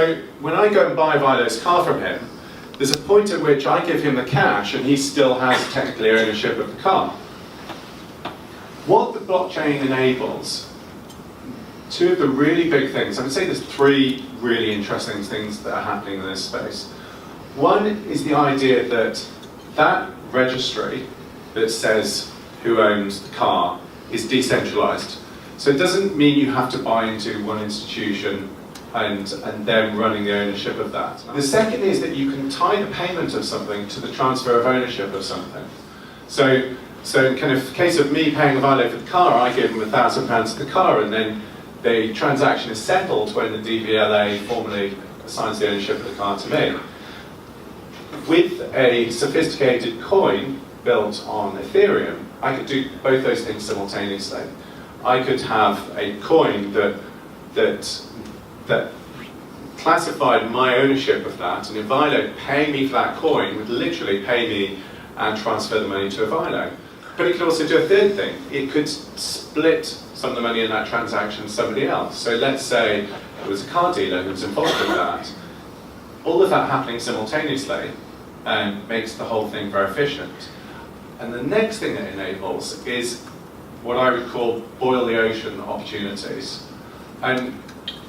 So when I go and buy Vilo's car from him, there's a point at which I give him the cash and he still has technically ownership of the car. What the blockchain enables, two of the really big things, I would say there's three really interesting things that are happening in this space. One is the idea that that registry that says who owns the car is decentralized. So it doesn't mean you have to buy into one institution and them running the ownership of that. The second is that you can tie the payment of something to the transfer of ownership of something. So in kind of case of me paying a Vilo for the car, I give them £1,000 for the car, and then the transaction is settled when the DVLA formally assigns the ownership of the car to me. With a sophisticated coin built on Ethereum, I could do both those things simultaneously. I could have a coin that classified my ownership of that, and if Vilo pay me for that coin, would literally pay me and transfer the money to a Vilo. But it could also do a third thing. It could split some of the money in that transaction to somebody else. So let's say it was a car dealer who was involved with that. All of that happening simultaneously makes the whole thing very efficient. And the next thing it enables is what I would call boil the ocean opportunities. And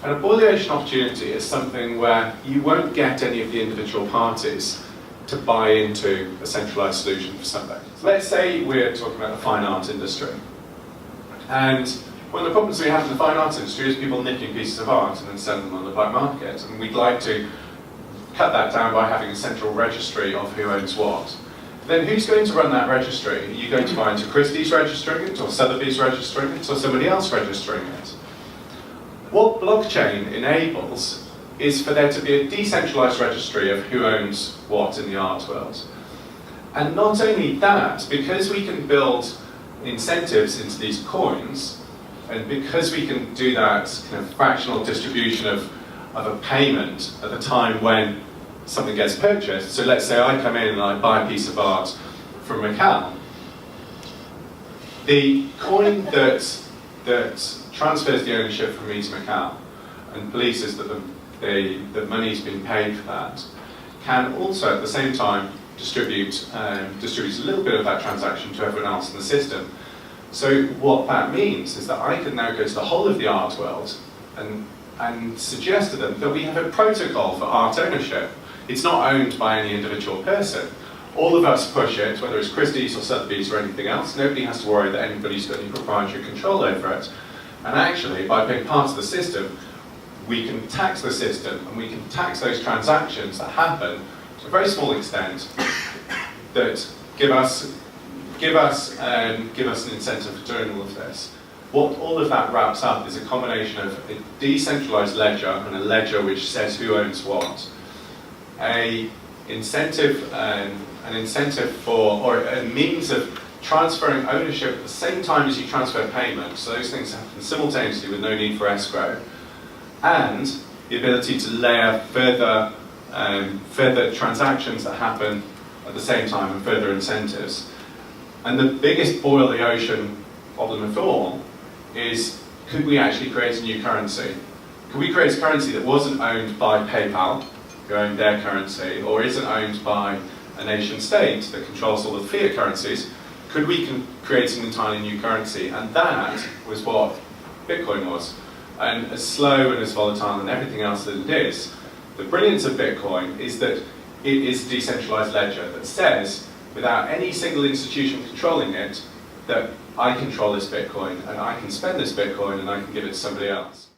a boil the ocean opportunity is something where you won't get any of the individual parties to buy into a centralized solution for something. So let's say we're talking about the fine art industry. And one of the problems we have in the fine art industry is people nicking pieces of art and then selling them on the black market. And we'd like to cut that down by having a central registry of who owns what. Then who's going to run that registry? Are you going to find Christie's registering it, or Sotheby's registering it, or somebody else registering it? What blockchain enables is for there to be a decentralized registry of who owns what in the art world. And not only that, because we can build incentives into these coins, and because we can do that kind of fractional distribution of a payment at the time when something gets purchased. So let's say I come in and I buy a piece of art from Macau. The coin that transfers the ownership from me to Macau and polices that the money's been paid for that can also at the same time distribute a little bit of that transaction to everyone else in the system. So what that means is that I can now go to the whole of the art world and suggest to them that we have a protocol for art ownership. It's not owned by any individual person. All of us push it, whether it's Christie's or Sotheby's or anything else. Nobody has to worry that anybody's got any proprietary control over it. And actually, by being part of the system, we can tax the system and we can tax those transactions that happen to a very small extent that give us an incentive for doing all of this. What all of that wraps up is a combination of a decentralized ledger and a ledger which says who owns what. An incentive for, or a means of transferring ownership at the same time as you transfer payment, so those things happen simultaneously with no need for escrow, and the ability to layer further transactions that happen at the same time and further incentives. And the biggest boil the ocean problem of all is, could we actually create a new currency? Could we create a currency that wasn't owned by PayPal, who owned their currency, or isn't owned by a nation state that controls all the fiat currencies? Could we create an entirely new currency? And that was what Bitcoin was. And as slow and as volatile and everything else that it is, the brilliance of Bitcoin is that it is a decentralized ledger that says, without any single institution controlling it, that I control this Bitcoin and I can spend this Bitcoin and I can give it to somebody else.